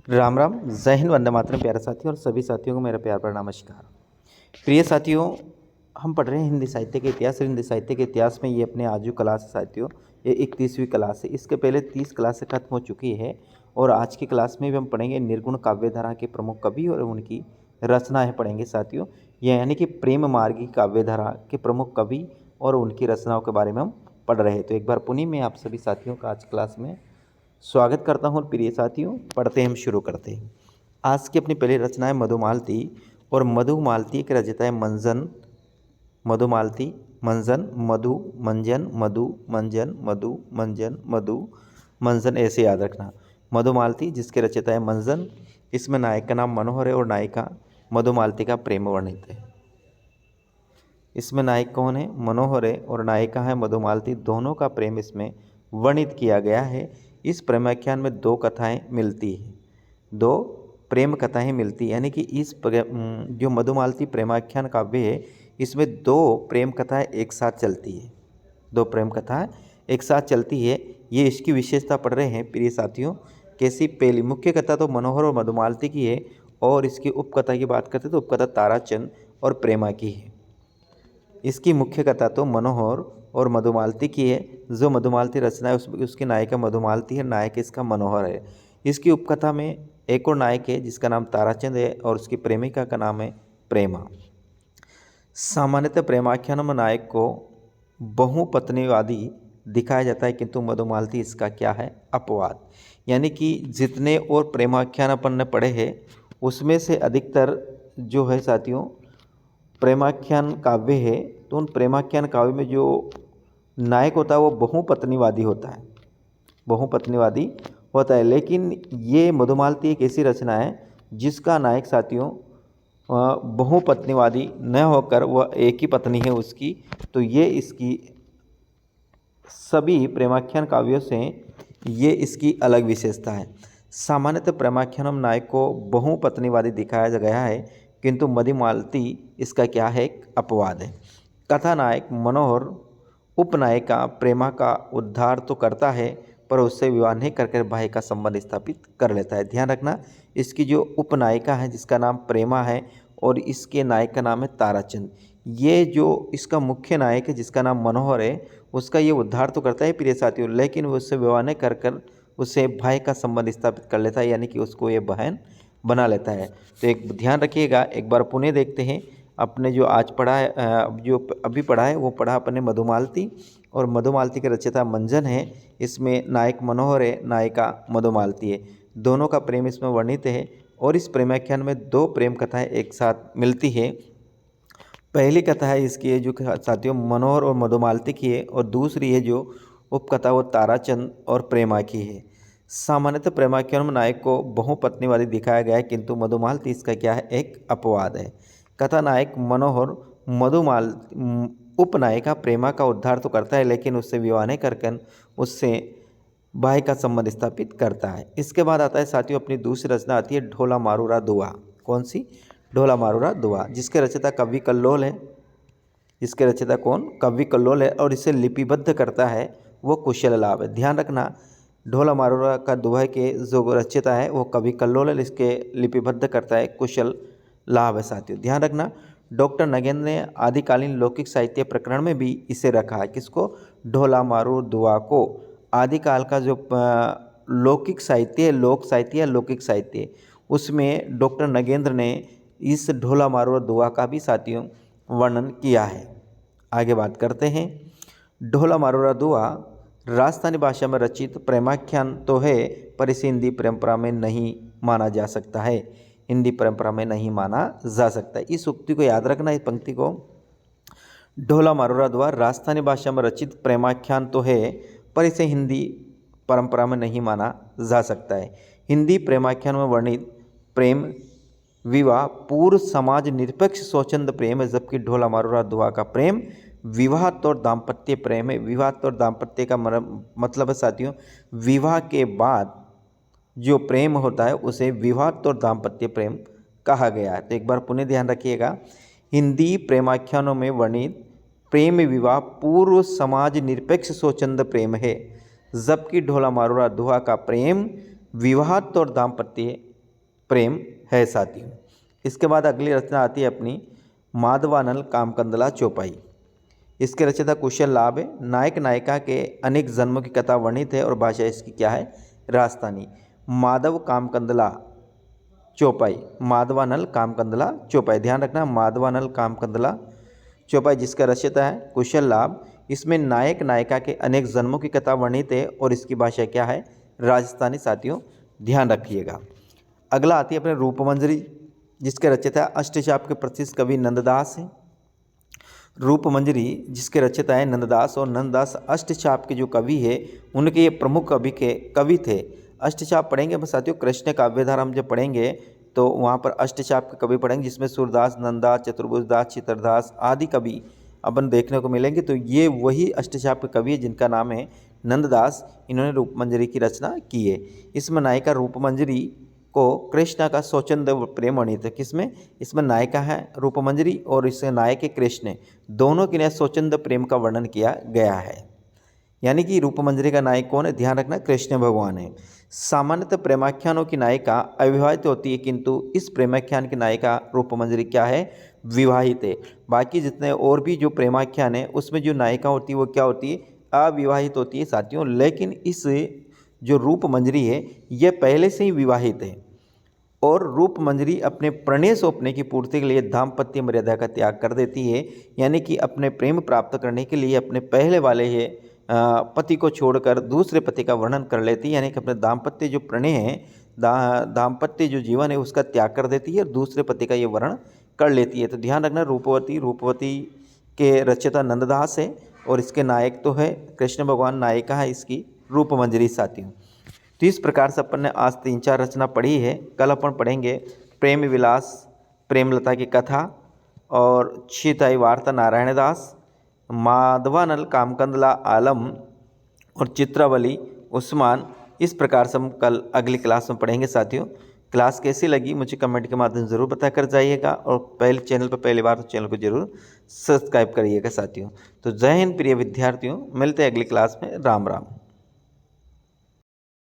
राम राम, जय हिंद, वंदे मातरम। प्यारे साथियों और सभी साथियों को मेरा प्यार भरा नमस्कार। प्रिय साथियों, हम पढ़ रहे हैं हिंदी साहित्य के इतिहास। और हिंदी साहित्य के इतिहास में ये अपने आज जो क्लास है साथियों, ये 31वीं क्लास है। इसके पहले 30 क्लासें खत्म हो चुकी है और आज की क्लास में भी हम पढ़ेंगे निर्गुण काव्य धारा के प्रमुख कवि और उनकी रचनाएँ पढ़ेंगे साथियों। यह यानी कि प्रेम मार्गी काव्य धारा के प्रमुख कवि और उनकी रचनाओं के बारे में हम पढ़ रहे हैं। तो एक बार पुनः मैं आप सभी साथियों का आज क्लास में स्वागत करता हूँ। और प्रिय साथियों, पढ़ते हम शुरू करते हैं। आज की अपनी पहली रचना है मधुमालती। और मधुमालती के रचयिता है मंजन। मधुमालती, मंजन, मधु, मंजन, मधु, मंजन, मधु, मंजन, मधु, मंजन, ऐसे याद रखना। मधुमालती जिसके रचयिता है मंजन। इसमें नायक का नाम मनोहर है और नायिका मधुमालती का प्रेम वर्णित है। इसमें नायक कौन है? मनोहर है और नायिका है मधुमालती। दोनों का प्रेम इसमें वर्णित किया गया है। इस प्रेमाख्यान में दो कथाएं मिलती हैं, दो प्रेम कथाएं मिलती हैं, यानी कि जो मधुमालती प्रेमाख्यान काव्य है, इसमें दो प्रेम कथाएं एक साथ चलती है। दो प्रेम कथाएं एक साथ चलती है। ये इसकी विशेषता पढ़ रहे हैं प्रिय साथियों। कैसी? पहली मुख्य कथा तो मनोहर और मधुमालती की है और इसकी उपकथा की बात करते तो उपकथा ताराचंद और प्रेमा की है। इसकी मुख्य कथा तो मनोहर और मधुमालती की है। जो मधुमालती रचना है उसकी नायिका मधुमालती है, नायक इसका मनोहर है। इसकी उपकथा में एक और नायक है जिसका नाम ताराचंद है और उसकी प्रेमिका का नाम है प्रेमा। सामान्यतः प्रेमाख्यानों में नायक को बहुपत्नीवादी दिखाया जाता है, किंतु मधुमालती इसका क्या है? अपवाद। यानी कि जितने और प्रेमाख्यान अपन ने पढ़े हैं उसमें से अधिकतर जो है साथियों प्रेमाख्यान काव्य है, तो उन प्रेमाख्यान काव्य में जो नायक होता है वो बहुपत्नीवादी होता है, बहुपत्नीवादी होता है। लेकिन ये मधुमालती एक ऐसी रचना है जिसका नायक साथियों बहुपत्नीवादी न होकर वह एक ही पत्नी है उसकी। तो ये इसकी सभी प्रेमाख्यान काव्यों से ये इसकी अलग विशेषता है। सामान्यतः प्रेमाख्यानों में नायक को बहुपत्नीवादी दिखाया गया है, किंतु मधुमालती इसका क्या है? एक अपवाद है। कथानायक मनोहर उपनायिका प्रेमा का उद्धार तो करता है पर उससे विवाह नहीं करके भाई का संबंध स्थापित कर लेता है। ध्यान रखना, इसकी जो उपनायिका है जिसका नाम प्रेमा है और इसके नायक का नाम है ताराचंद। ये जो इसका मुख्य नायक है जिसका नाम मनोहर है, उसका ये उद्धार तो करता है प्रिय साथियों, लेकिन वो उससे विवाह नहीं कर उससे भाई का संबंध स्थापित कर लेता है, यानी कि उसको ये बहन बना लेता है। तो एक ध्यान रखिएगा। एक बार पुनः देखते हैं अपने जो आज पढ़ा है, जो अभी पढ़ा है वो पढ़ा अपने मधुमालती। और मधुमालती के रचयिता मंजन है। इसमें नायक मनोहर है, नायिका मधुमालती है। दोनों का प्रेम इसमें वर्णित है और इस प्रेमाख्यान में दो प्रेम कथाएं एक साथ मिलती है। पहली कथा है इसकी जो साथियों मनोहर और मधुमालती की है और दूसरी है जो उपकथा वो ताराचंद और प्रेमा की है। सामान्यतः प्रेमाख्यान में नायक को बहुपत्नीवादी दिखाया गया है, किंतु मधुमालती इसका क्या है? एक अपवाद है। कथानायक मनोहर मधुमाल उपनायिका प्रेमा का उद्धार तो करता है, लेकिन उससे विवाह नहीं करके उससे भाई का संबंध स्थापित करता है। इसके बाद आता है साथियों अपनी दूसरी रचना आती है ढोला मारूरा दुआ। कौन सी? ढोला मारूरा दुआ, जिसके रचयिता कवि कल्लोल है। इसके रचयिता कौन? कवि कल्लोल है और इसे लिपिबद्ध करता है वो कुशल लाभ है। ध्यान रखना, ढोला मारूरा का दुआ के जो रचयिता है वो कवि कल्लोल है, इसके लिपिबद्ध करता है कुशल लाभ है साथियों। ध्यान रखना, डॉक्टर नगेंद्र ने आदिकालीन लौकिक साहित्य प्रकरण में भी इसे रखा है। किसको? ढोला मारू दुआ को। आदिकाल का जो लौकिक साहित्य है, लोक साहित्य या लौकिक साहित्य, उसमें डॉक्टर नगेंद्र ने इस ढोला मारूरा दुआ का भी साथियों वर्णन किया है। आगे बात करते हैं। ढोला मारूरा दुआ राजस्थानी भाषा में रचित प्रेमाख्यान तो है पर इसे हिंदी परंपरा में नहीं माना जा सकता है। हिंदी परंपरा में नहीं माना जा सकता है। इस उक्ति को याद रखना, इस पंक्ति को। ढोला मारूरा दुआ राजस्थानी भाषा में रचित प्रेमाख्यान तो है पर इसे हिंदी परंपरा में नहीं माना जा सकता है। हिंदी प्रेमाख्यान में वर्णित प्रेम विवाह पूर्व समाज निरपेक्ष स्वच्छंद प्रेम है, जबकि ढोला मारूरा दुआ का प्रेम विवाह और दाम्पत्य प्रेम है। विवाह और दाम्पत्य का मतलब है साथियों विवाह के बाद जो प्रेम होता है उसे विवाह और दाम्पत्य प्रेम कहा गया है। तो एक बार पुनः ध्यान रखिएगा, हिंदी प्रेमाख्यानों में वर्णित प्रेम विवाह पूर्व समाज निरपेक्ष स्वच्छंद प्रेम है, जबकि ढोला मारूरा दुआ का प्रेम विवाह और दाम्पत्य प्रेम है साथियों। इसके बाद अगली रचना आती है अपनी माधवानल कामकंदला चौपाई। इसके रचयिता कुशल लाभ है। नायक नायिका के अनेक जन्मों की कथा वर्णित है और भाषा इसकी क्या है, राजस्थानी। माधव कामकंदला चौपाई, माधवानल कामकंदला चौपाई, ध्यान रखना माधवानल कामकंदला चौपाई जिसका रचयिता है कुशल लाभ। इसमें नायक नायिका के अनेक जन्मों की कथा वर्णित है और इसकी भाषा क्या है, राजस्थानी साथियों, ध्यान रखिएगा। अगला आती है अपने रूपमंजरी जिसके रचयिता अष्टचाप के प्रसिद्ध कवि नंददास हैं। रूपमंजरी जिसके रचयिता है नंददास, और नंददास अष्टचाप के जो कवि है उनके ये प्रमुख कवि थे। अष्टचाप पढ़ेंगे बस साथियों, कृष्ण काव्यधारा हम जब पढ़ेंगे तो वहाँ पर अष्टचाप के कवि पढ़ेंगे जिसमें सूरदास, नंददास, चतुर्भुजदास, चित्रदास आदि कवि अपन देखने को मिलेंगे। तो ये वही अष्टचाप के कवि है जिनका नाम है नंददास। इन्होंने रूपमंजरी की रचना की है। इसमें नायिका रूपमंजरी को कृष्ण का स्वच्छंद प्रेम वर्णित है। किसमें, इसमें नायिका है रूपमंजरी और इसके नायक है कृष्ण, दोनों के लिए स्वच्छंद प्रेम का वर्णन किया गया है। यानी कि रूपमंजरी का नायक कौन है, ध्यान रखना कृष्ण भगवान है। सामान्यतः प्रेमाख्यानों की नायिका अविवाहित होती है, किंतु इस प्रेमाख्यान की नायिका रूपमंजरी क्या है, विवाहित है। बाकी जितने और भी जो प्रेमाख्यान है उसमें जो नायिका होती है वो क्या होती है, अविवाहित होती है साथियों। लेकिन इस जो रूपमंजरी है ये पहले से ही विवाहित है और रूपमंजरी अपने प्रणय सौंपने की पूर्ति के लिए दाम्पत्य मर्यादा का त्याग कर देती है। यानी कि अपने प्रेम प्राप्त करने के लिए अपने पहले वाले है पति को छोड़कर दूसरे पति का वर्णन कर लेती है। यानी कि अपने दाम्पत्य जो प्रणय है, दाम्पत्य जो जीवन है उसका त्याग कर देती है और दूसरे पति का ये वर्णन कर लेती है। तो ध्यान रखना रूपवती के रचयिता नंददास है और इसके नायक तो है कृष्ण भगवान, नायिका है इसकी रूपमंजरी साथियों। तो इस प्रकार से अपन ने आज 3-4 रचना पढ़ी है। कल अपन पढ़ेंगे प्रेम विलास, प्रेमलता की कथा और छिताई वार्ता नारायणदास, माधवानल कामकंदला आलम और चित्रावली उस्मान। इस प्रकार से हम कल अगली क्लास में पढ़ेंगे साथियों। क्लास कैसी लगी मुझे कमेंट के माध्यम से ज़रूर बता कर जाइएगा और चैनल पर पहली बार तो चैनल को जरूर सब्सक्राइब करिएगा साथियों। तो जय हिंद प्रिय विद्यार्थियों, मिलते हैं अगली क्लास में। राम राम।